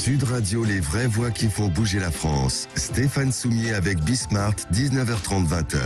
Sud Radio, les vraies voix qui font bouger la France. Stéphane Soumier avec Bismart, 19h30, 20h.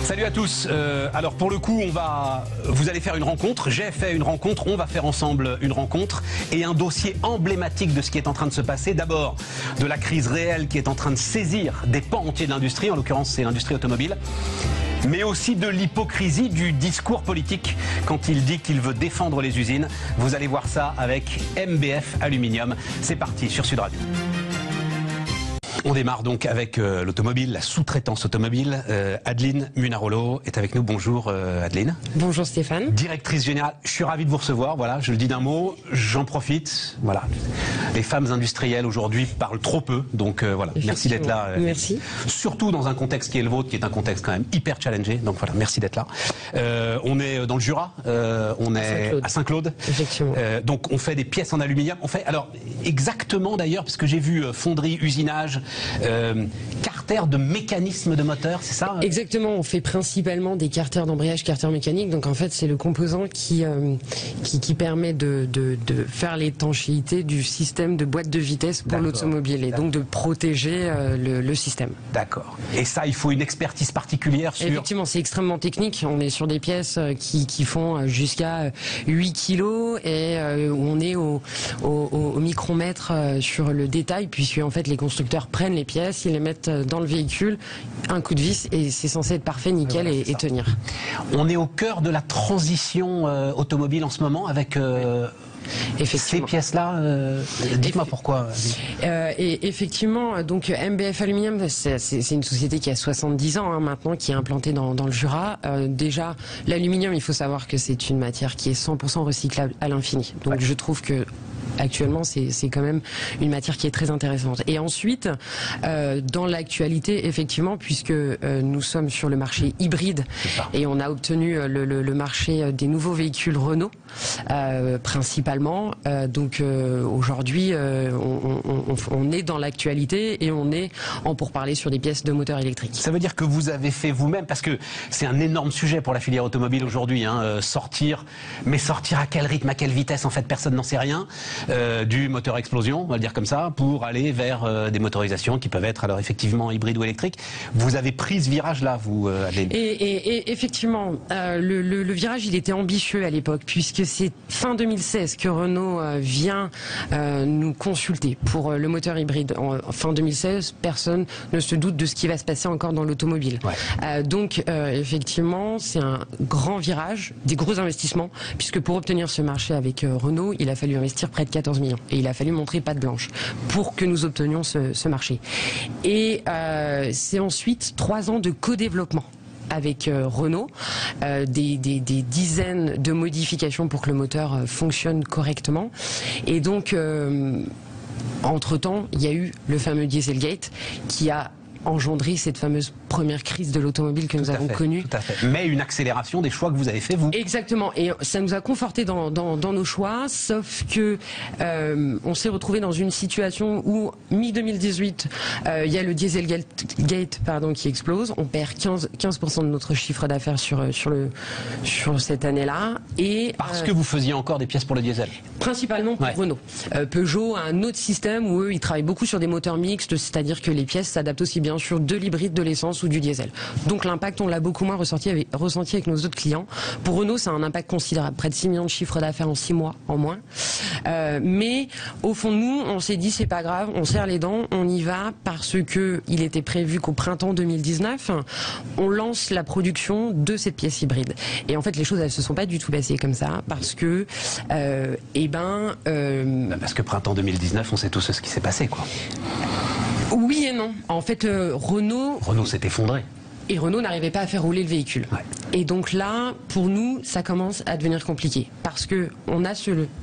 Salut à tous. Alors pour le coup, vous allez faire une rencontre. J'ai fait une rencontre. On va faire ensemble une rencontre et un dossier emblématique de ce qui est en train de se passer. D'abord, de la crise réelle qui est en train de saisir des pans entiers de l'industrie. En l'occurrence, c'est l'industrie automobile. Mais aussi de l'hypocrisie du discours politique quand il dit qu'il veut défendre les usines. Vous allez voir ça avec MBF Aluminium. C'est parti sur Sud Radio. On démarre donc avec l'automobile, la sous-traitance automobile. Adeline Munarolo est avec nous. Bonjour Adeline. Bonjour Stéphane. Directrice générale. Je suis ravi de vous recevoir. Voilà, je le dis d'un mot. J'en profite. Voilà. Les femmes industrielles aujourd'hui parlent trop peu. Donc voilà. Merci d'être là. Merci. Surtout dans un contexte qui est le vôtre, qui est un contexte quand même hyper challengé. Donc voilà, merci d'être là. On est dans le Jura. On est à Saint-Claude. Effectivement. Donc on fait des pièces en aluminium. On fait alors exactement d'ailleurs, parce que j'ai vu fonderie, usinage. Carter de mécanisme de moteur, c'est ça? Exactement, on fait principalement des carters d'embrayage, carters mécaniques. Donc en fait, c'est le composant qui permet de faire l'étanchéité du système de boîte de vitesse pour l'automobile et donc de protéger le système. D'accord. Et ça, il faut une expertise particulière sur... Effectivement, c'est extrêmement technique. On est sur des pièces qui font jusqu'à 8 kg et on est au micromètre sur le détail, puisque en fait les constructeurs prennent les pièces, ils les mettent dans le véhicule, un coup de vis et c'est censé être parfait, nickel, voilà, et tenir. On est au cœur de la transition automobile en ce moment avec ces pièces-là. Dites-moi pourquoi. Et effectivement, donc MBF Aluminium, c'est une société qui a 70 ans maintenant, qui est implantée dans le Jura. Déjà, l'aluminium, il faut savoir que c'est une matière qui est 100% recyclable à l'infini. Donc je trouve que actuellement, c'est quand même une matière qui est très intéressante. Et ensuite, dans l'actualité, effectivement, puisque nous sommes sur le marché hybride et on a obtenu le marché des nouveaux véhicules Renault, principalement. Donc aujourd'hui, on est dans l'actualité et on est en pourparlers sur des pièces de moteurs électriques. Ça veut dire que vous avez fait vous-même, parce que c'est un énorme sujet pour la filière automobile aujourd'hui, sortir, mais sortir à quel rythme, à quelle vitesse, en fait, personne n'en sait rien. Du moteur explosion, on va le dire comme ça, pour aller vers des motorisations qui peuvent être alors effectivement hybrides ou électriques. Vous avez pris ce virage-là, vous, Adeline. Et effectivement, le virage, il était ambitieux à l'époque, puisque c'est fin 2016 que Renault vient nous consulter pour le moteur hybride. En fin 2016, personne ne se doute de ce qui va se passer encore dans l'automobile. Ouais. Donc, effectivement, c'est un grand virage, des gros investissements, puisque pour obtenir ce marché avec Renault, il a fallu investir près de 14 millions. Et il a fallu montrer patte blanche pour que nous obtenions ce marché. Et c'est ensuite 3 ans de co-développement avec Renault, des dizaines de modifications pour que le moteur fonctionne correctement. Et donc, entre-temps, il y a eu le fameux Dieselgate qui a engendrer cette fameuse première crise de l'automobile que nous avons connue. Tout à fait. Mais une accélération des choix que vous avez fait, vous. Exactement. Et ça nous a conforté dans nos choix, sauf que on s'est retrouvé dans une situation où, mi-2018, il y a le Dieselgate qui explose. On perd 15% de notre chiffre d'affaires sur cette année-là. Et parce que vous faisiez encore des pièces pour le diesel. Principalement pour Renault. Peugeot a un autre système où eux, ils travaillent beaucoup sur des moteurs mixtes, c'est-à-dire que les pièces s'adaptent aussi bien sur de l'hybride, de l'essence ou du diesel. Donc l'impact, on l'a beaucoup moins ressenti avec nos autres clients. Pour Renault, c'est un impact considérable, près de 6 millions de chiffre d'affaires en 6 mois en moins. Mais au fond, nous, on s'est dit, c'est pas grave, on serre les dents, on y va, parce que il était prévu qu'au printemps 2019, on lance la production de cette pièce hybride. Et en fait, les choses, elles se sont pas du tout passées comme ça, parce que, parce que printemps 2019, on sait tous ce qui s'est passé, quoi. Oui et non. En fait, Renault s'est effondré. Et Renault n'arrivait pas à faire rouler le véhicule. Ouais. Et donc là, pour nous, ça commence à devenir compliqué. Parce que on a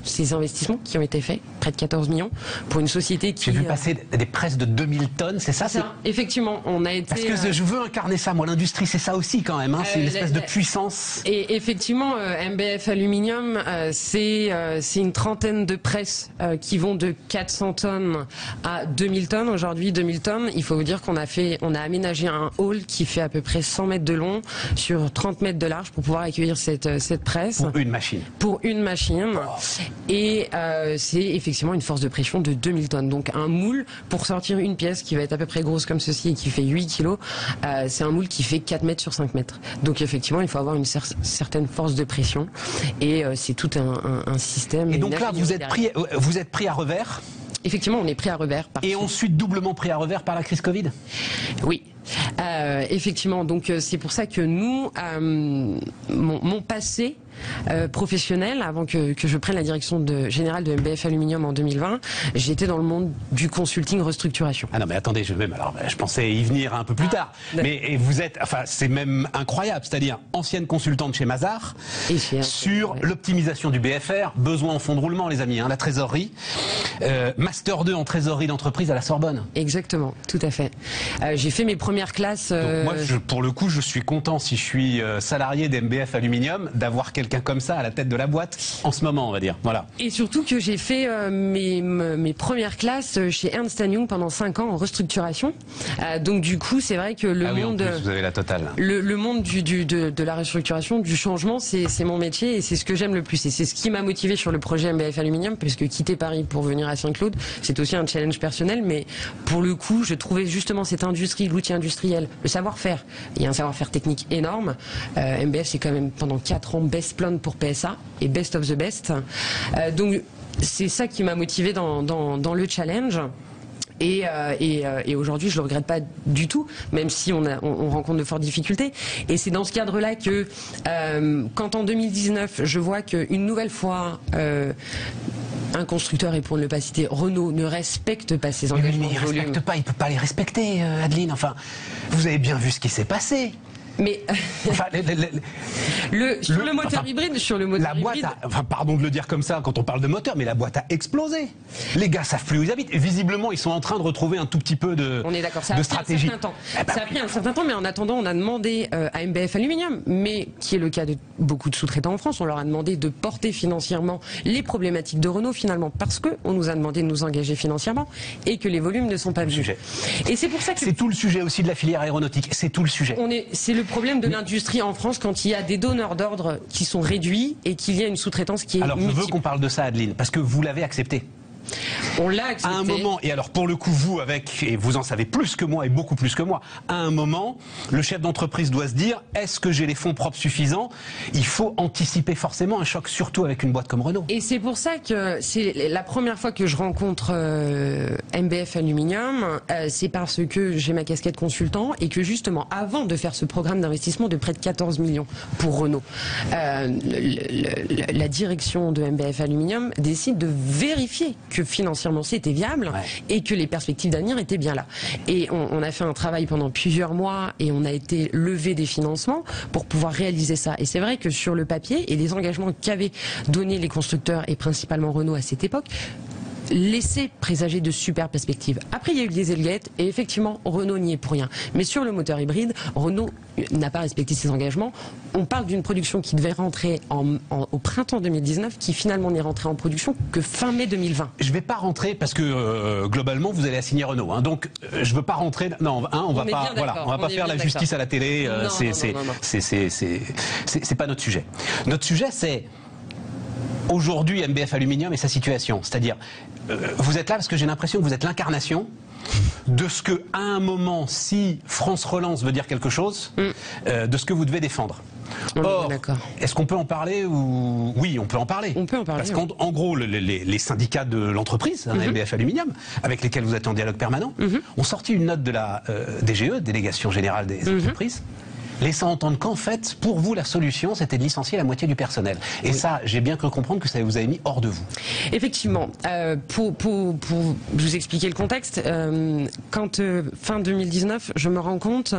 ces investissements qui ont été faits, près de 14 millions, pour une société qui... J'ai vu passer des presses de 2000 tonnes, c'est ça? Effectivement, on a été... Parce que je veux incarner ça, moi, l'industrie, c'est ça aussi quand même, c'est une espèce de puissance. Et effectivement, MBF Aluminium, c'est une trentaine de presses qui vont de 400 tonnes à 2000 tonnes. Aujourd'hui, 2000 tonnes, il faut vous dire qu'on a aménagé un hall qui fait à peu peu près 100 mètres de long sur 30 mètres de large pour pouvoir accueillir cette presse. Pour une machine. Pour une machine. Oh. Et c'est effectivement une force de pression de 2000 tonnes. Donc un moule, pour sortir une pièce qui va être à peu près grosse comme ceci et qui fait 8 kilos, c'est un moule qui fait 4 mètres sur 5 mètres. Donc effectivement, il faut avoir une certaine force de pression. Et c'est tout un système. Et donc là, vous êtes pris à revers. Effectivement, on est pris à revers. Et ensuite doublement pris à revers par la crise Covid. Oui. Effectivement, donc c'est pour ça que nous, mon passé professionnel, avant que je prenne la direction générale de MBF Aluminium en 2020, j'étais dans le monde du consulting restructuration. Ah non mais attendez, je pensais y venir un peu plus tard. Mais vous êtes, enfin c'est même incroyable, c'est-à-dire ancienne consultante chez Mazars sur l'optimisation du BFR, besoin en fonds de roulement les amis, la trésorerie, master 2 en trésorerie d'entreprise à la Sorbonne. Exactement, tout à fait. J'ai fait mes premières classes. Donc moi, pour le coup, je suis content si je suis salarié d'MBF Aluminium d'avoir quelqu'un comme ça à la tête de la boîte en ce moment, on va dire. Voilà. Et surtout que j'ai fait mes premières classes chez Ernst & Young pendant 5 ans en restructuration. Donc du coup, c'est vrai que le monde, en plus, vous avez la totale. Le monde de la restructuration, du changement, c'est mon métier et c'est ce que j'aime le plus. Et c'est ce qui m'a motivé sur le projet MBF Aluminium, parce que quitter Paris pour venir à Saint-Claude, c'est aussi un challenge personnel. Mais pour le coup, je trouvais justement cette industrie, l'outil industriel, le savoir-faire. Il y a un savoir-faire technique énorme. MBF, c'est quand même pendant 4 ans best plan pour PSA et best of the best. Donc c'est ça qui m'a motivé dans le challenge. Et aujourd'hui, je le regrette pas du tout, même si on rencontre de fortes difficultés. Et c'est dans ce cadre-là que, quand en 2019, je vois qu'une nouvelle fois, un constructeur, et pour ne pas citer Renault, ne respecte pas ses engagements. Mais il ne respecte pas, il ne peut pas les respecter, Adeline. Enfin, vous avez bien vu ce qui s'est passé. Mais enfin, sur le moteur hybride, la boîte pardon de le dire comme ça quand on parle de moteur, mais la boîte a explosé. Les gars savent plus où ils habitent. Et visiblement, ils sont en train de retrouver un tout petit peu de stratégie. Ça a pris un certain temps, mais en attendant, on a demandé à MBF Aluminium, mais qui est le cas de beaucoup de sous-traitants en France, on leur a demandé de porter financièrement les problématiques de Renault finalement, parce que on nous a demandé de nous engager financièrement et que les volumes ne sont pas venus. Et c'est pour ça que c'est tout le sujet aussi de la filière aéronautique. C'est tout le sujet. C'est le problème de l'industrie en France quand il y a des donneurs d'ordre qui sont réduits et qu'il y a une sous-traitance qui est Alors multiple. Je veux qu'on parle de ça, Adeline, parce que vous l'avez accepté. On l'a accepté. À un moment, et alors pour le coup et vous en savez plus que moi et beaucoup plus que moi, à un moment, le chef d'entreprise doit se dire, est-ce que j'ai les fonds propres suffisants? Il faut anticiper forcément un choc, surtout avec une boîte comme Renault. Et c'est pour ça que c'est la première fois que je rencontre MBF Aluminium, c'est parce que j'ai ma casquette consultant et que justement, avant de faire ce programme d'investissement de près de 14 millions pour Renault, la direction de MBF Aluminium décide de vérifier que financièrement c'était viable et que les perspectives d'avenir étaient bien là. Et on a fait un travail pendant plusieurs mois et on a été levé des financements pour pouvoir réaliser ça. Et c'est vrai que sur le papier et les engagements qu'avaient donnés les constructeurs et principalement Renault à cette époque, laisser présager de super perspectives. Après, il y a eu le Dieselgate et effectivement, Renault n'y est pour rien. Mais sur le moteur hybride, Renault n'a pas respecté ses engagements. On parle d'une production qui devait rentrer au printemps 2019, qui finalement n'est rentrée en production que fin mai 2020. Je ne vais pas rentrer parce que globalement, vous allez assigner Renault. Hein, donc, je ne veux pas rentrer. Non, on va pas faire la justice à la télé. C'est pas notre sujet. Notre sujet, c'est aujourd'hui MBF Aluminium et sa situation. C'est-à-dire, vous êtes là parce que j'ai l'impression que vous êtes l'incarnation de ce que, à un moment, si France Relance veut dire quelque chose, de ce que vous devez défendre. Or, est-ce qu'on peut en parler ou... Oui, on peut en parler. On peut en parler. Parce qu'en gros, les syndicats de l'entreprise, MBF Aluminium, avec lesquels vous êtes en dialogue permanent, ont sorti une note de la DGE, Délégation Générale des Entreprises, laissant entendre qu'en fait, pour vous, la solution, c'était de licencier la moitié du personnel. Et ça, j'ai bien cru comprendre que ça vous avait mis hors de vous. Effectivement. Pour vous expliquer le contexte, quand fin 2019, je me rends compte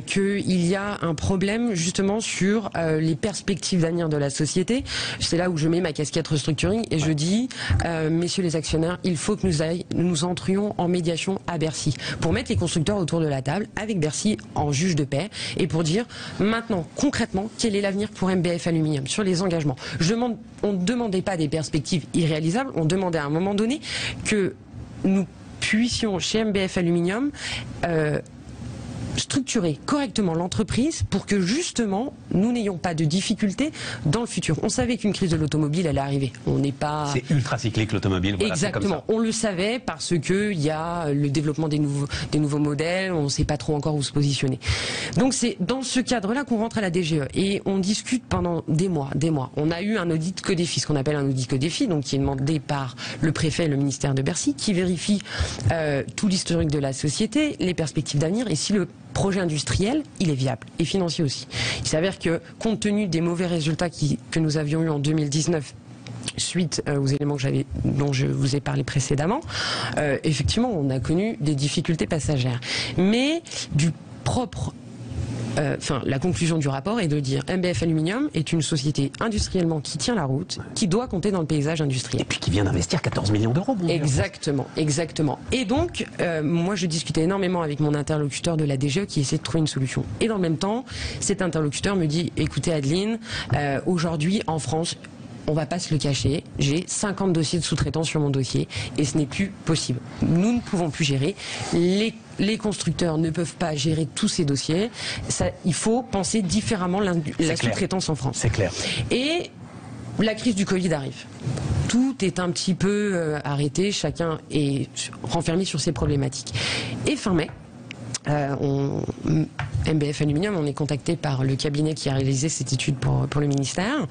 qu'il y a un problème justement sur les perspectives d'avenir de la société. C'est là où je mets ma casquette restructuring et je dis, messieurs les actionnaires, il faut que nous entrions en médiation à Bercy pour mettre les constructeurs autour de la table avec Bercy en juge de paix et pour dire maintenant concrètement quel est l'avenir pour MBF Aluminium sur les engagements. On ne demandait pas des perspectives irréalisables, on demandait à un moment donné que nous puissions chez MBF Aluminium structurer correctement l'entreprise pour que justement nous n'ayons pas de difficultés dans le futur. On savait qu'une crise de l'automobile allait arriver. On n'est pas... C'est ultra cyclique l'automobile. Voilà, exactement. On le savait parce que il y a le développement des nouveaux modèles. On ne sait pas trop encore où se positionner. Donc c'est dans ce cadre-là qu'on rentre à la DGE et on discute pendant des mois. On a eu un audit Codéfi, ce qu'on appelle un audit Codéfi, donc qui est demandé par le préfet et le ministère de Bercy, qui vérifie tout l'historique de la société, les perspectives d'avenir et si le projet industriel, il est viable et financier aussi. Il s'avère que, compte tenu des mauvais résultats que nous avions eu en 2019, suite aux éléments dont je vous ai parlé précédemment, effectivement, on a connu des difficultés passagères. Mais la conclusion du rapport est de dire MBF Aluminium est une société industriellement qui tient la route, qui doit compter dans le paysage industriel. Et puis qui vient d'investir 14 millions d'euros. Exactement. Et donc, moi je discutais énormément avec mon interlocuteur de la DGE qui essaie de trouver une solution. Et dans le même temps, cet interlocuteur me dit, écoutez Adeline, aujourd'hui en France, on va pas se le cacher, j'ai 50 dossiers de sous-traitants sur mon dossier et ce n'est plus possible. Nous ne pouvons plus gérer. Les constructeurs ne peuvent pas gérer tous ces dossiers. Il faut penser différemment la sous-traitance en France. C'est clair. Et la crise du Covid arrive. Tout est un petit peu arrêté, chacun est renfermé sur ses problématiques. Et fin mai, MBF Aluminium, on est contacté par le cabinet qui a réalisé cette étude pour le ministère,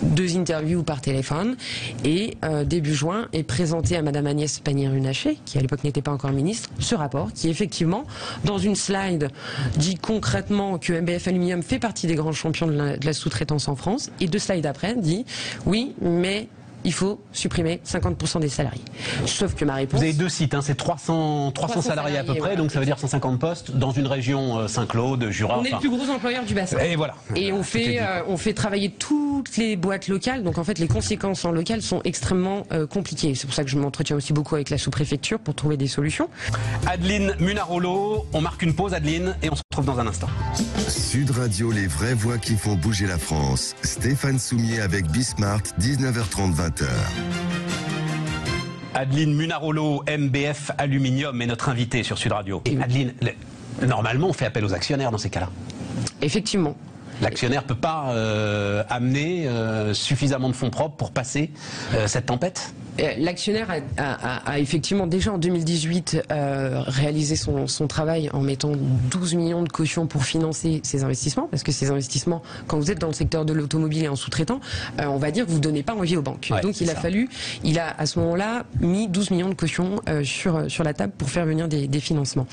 2 interviews par téléphone et début juin est présenté à Madame Agnès Pannier-Runacher, qui à l'époque n'était pas encore ministre, ce rapport qui effectivement dans une slide dit concrètement que MBF Aluminium fait partie des grands champions de la sous-traitance en France et 2 slides après dit oui mais il faut supprimer 50% des salariés. Sauf que ma réponse... Vous avez 2 sites, hein, c'est 300 salariés à peu près, voilà, donc ça veut dire 150 postes dans une région Saint-Claude, Jura... On est le plus gros employeur du bassin. Et voilà. Et on fait travailler toutes les boîtes locales, donc en fait les conséquences en local sont extrêmement compliquées. C'est pour ça que je m'entretiens aussi beaucoup avec la sous-préfecture pour trouver des solutions. Adeline Munarolo, on marque une pause Adeline et on se retrouve dans un instant. Sud Radio, les vraies voix qui font bouger la France. Stéphane Soumier avec Bismart, 19h30, 20h. Adeline Munarolo, MBF Aluminium, est notre invitée sur Sud Radio. Et Adeline, normalement, on fait appel aux actionnaires dans ces cas-là. Effectivement. L'actionnaire ne peut pas amener suffisamment de fonds propres pour passer cette tempête ? L'actionnaire a effectivement déjà en 2018 réalisé son travail en mettant 12 millions de caution pour financer ces investissements, parce que ces investissements, quand vous êtes dans le secteur de l'automobile et en sous-traitant, on va dire que vous ne donnez pas envie aux banques. Ouais, donc il a à ce moment-là mis 12 millions de caution sur la table pour faire venir des financements.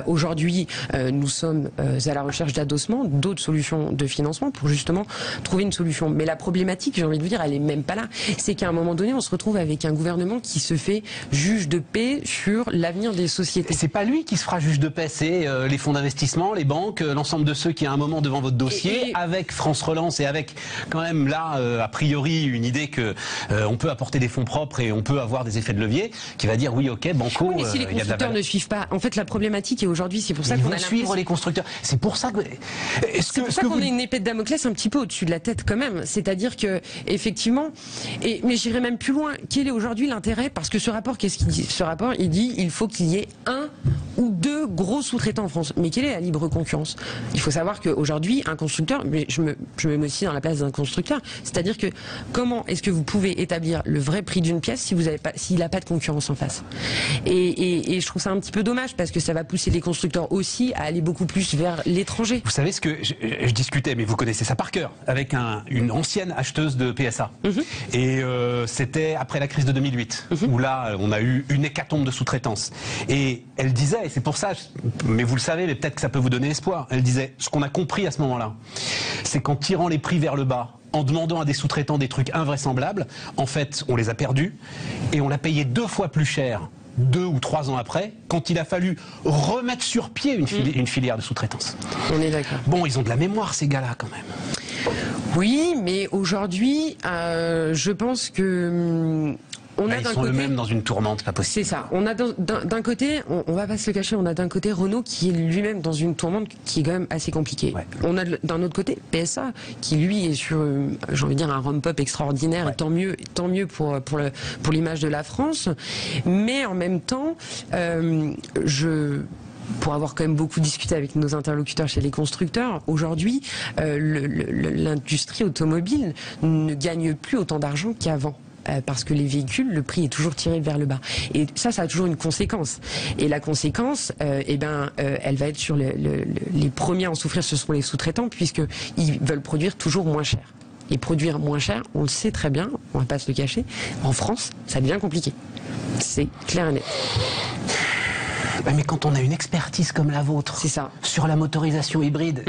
Aujourd'hui, nous sommes à la recherche d'adossement, d'autres solutions de financement pour justement trouver une solution. Mais la problématique, j'ai envie de vous dire, elle est même pas là. C'est qu'à un moment donné, on se retrouve avec un gouvernement qui se fait juge de paix sur l'avenir des sociétés. C'est pas lui qui se fera juge de paix, c'est les fonds d'investissement, les banques, l'ensemble de ceux qui à un moment devant votre dossier, avec France Relance et avec quand même là, a priori, une idée que on peut apporter des fonds propres et on peut avoir des effets de levier, qui va dire oui, ok, banco. Oui, mais si les constructeurs ne suivent pas, en fait, la problématique est aujourd'hui, c'est pour ça qu'on a suivre les constructeurs. C'est pour ça que. C'est pour ça qu'on a une épée de Damoclès un petit peu au-dessus de la tête quand même. C'est-à-dire que effectivement, mais j'irai même plus loin. Quel est aujourd'hui l'intérêt? Parce que ce rapport, qu'est-ce qu'il dit? Ce rapport, il dit il faut qu'il y ait 1 ou 2 gros sous-traitants en France. Mais quelle est la libre concurrence? Il faut savoir qu'aujourd'hui, un constructeur, mais je me mets aussi dans la place d'un constructeur, c'est-à-dire que comment est-ce que vous pouvez établir le vrai prix d'une pièce si vous avez pas, s'il n'a pas de concurrence en face? Et je trouve ça un petit peu dommage parce que ça va pousser les constructeurs aussi à aller beaucoup plus vers l'étranger. Vous savez ce que je discutais, mais vous connaissez ça par cœur, avec une ancienne acheteuse de PSA. Et c'était après la crise de 2008, où là, on a eu une hécatombe de sous-traitance. Et elle disait, et c'est pour ça, mais vous le savez, mais peut-être que ça peut vous donner espoir, elle disait, ce qu'on a compris à ce moment-là, c'est qu'en tirant les prix vers le bas, en demandant à des sous-traitants des trucs invraisemblables, en fait, on les a perdus, et on l'a payé 2 fois plus cher 2 ou 3 ans après, quand il a fallu remettre sur pied une filière de sous-traitance. On est d'accord. Bon, ils ont de la mémoire, ces gars-là, quand même. Oui, mais aujourd'hui, je pense que... Ils sont eux-mêmes dans une tourmente, pas possible. C'est ça. On a d'un côté, on va pas se le cacher, on a d'un côté Renault qui est lui-même dans une tourmente qui est quand même assez compliquée. Ouais. On a d'un autre côté PSA qui lui est sur, j'ai envie de dire, un ramp-up extraordinaire. Ouais. Et tant mieux pour l'image de la France. Mais en même temps, pour avoir quand même beaucoup discuté avec nos interlocuteurs chez les constructeurs, aujourd'hui, l'industrie automobile ne gagne plus autant d'argent qu'avant. Parce que les véhicules, le prix est toujours tiré vers le bas. Et ça a toujours une conséquence. Et la conséquence, elle va être sur les premiers à en souffrir, ce sont les sous-traitants, puisqu'ils veulent produire toujours moins cher. Et produire moins cher, on le sait très bien, on va pas se le cacher, en France, ça devient compliqué. C'est clair et net. Mais quand on a une expertise comme la vôtre sur la motorisation hybride,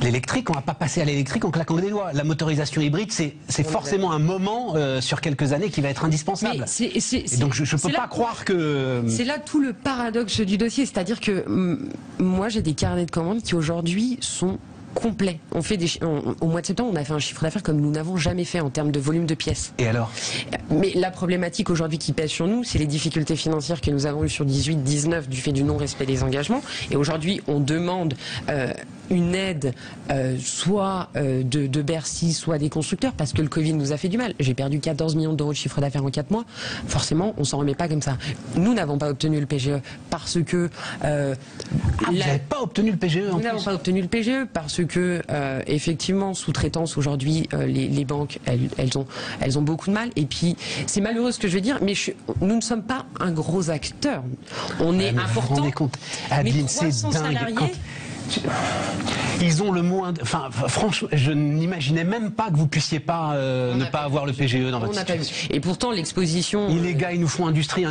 l'électrique, on va pas passer à l'électrique en claquant des doigts. La motorisation hybride, c'est forcément un moment sur quelques années qui va être indispensable. Et donc je peux pas croire que... C'est là tout le paradoxe du dossier, c'est-à-dire que moi j'ai des carnets de commandes qui aujourd'hui sont complet. Au mois de septembre, on a fait un chiffre d'affaires comme nous n'avons jamais fait en termes de volume de pièces. Et alors? Mais la problématique aujourd'hui qui pèse sur nous, c'est les difficultés financières que nous avons eues sur 18-19 du fait du non-respect des engagements. Et aujourd'hui, on demande une aide soit de Bercy, soit des constructeurs, parce que le Covid nous a fait du mal. J'ai perdu 14 millions d'euros de chiffre d'affaires en 4 mois. Forcément, on s'en remet pas comme ça. Nous n'avons pas obtenu le PGE parce que... vous n'avez pas obtenu le PGE en plus? Nous n'avons pas obtenu le PGE parce que effectivement, sous-traitance aujourd'hui, les banques, elles ont beaucoup de mal. Et puis, c'est malheureux ce que je veux dire, mais nous ne sommes pas un gros acteur. On est important. Vous vous rendez compte, Adeline, c'est dingue. Ils ont le moins... Enfin, franchement, je n'imaginais même pas que vous puissiez pas ne pas avoir le PGE dans votre situation. Et pourtant, l'exposition... Les gars, ils nous font industrie,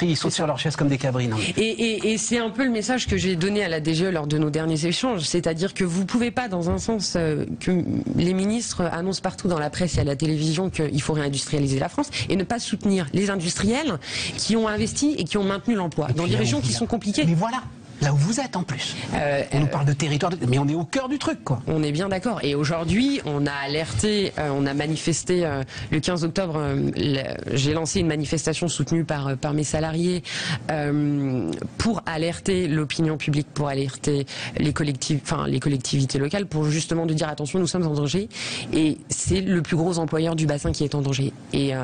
ils sont sur leur chaise comme des cabrines. Et c'est un peu le message que j'ai donné à la DGE lors de nos derniers échanges, c'est-à-dire que vous pouvez pas, dans un sens, que les ministres annoncent partout dans la presse et à la télévision qu'il faut réindustrialiser la France, et ne pas soutenir les industriels qui ont investi et qui ont maintenu l'emploi dans des régions qui sont compliquées. Mais voilà, là où vous êtes en plus. On nous parle de territoire, mais on est au cœur du truc, quoi. On est bien d'accord. Et aujourd'hui, on a alerté, on a manifesté le 15 octobre. J'ai lancé une manifestation soutenue par mes salariés pour alerter l'opinion publique, pour alerter les collectivités locales, pour justement de dire attention, nous sommes en danger. Et c'est le plus gros employeur du bassin qui est en danger. Et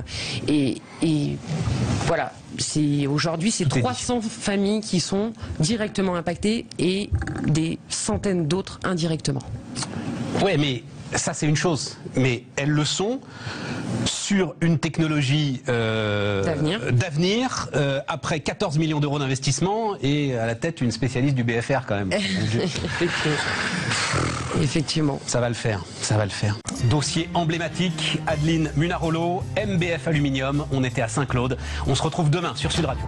voilà. Aujourd'hui, c'est 300 familles qui sont directement impactées et des centaines d'autres indirectement. Oui, mais ça c'est une chose. Mais elles le sont sur une technologie d'avenir, après 14 millions d'euros d'investissement et à la tête une spécialiste du BFR quand même. Effectivement. Ça va le faire, ça va le faire. Dossier emblématique, Adeline Munarolo, MBF Aluminium, on était à Saint-Claude. On se retrouve demain sur Sud Radio.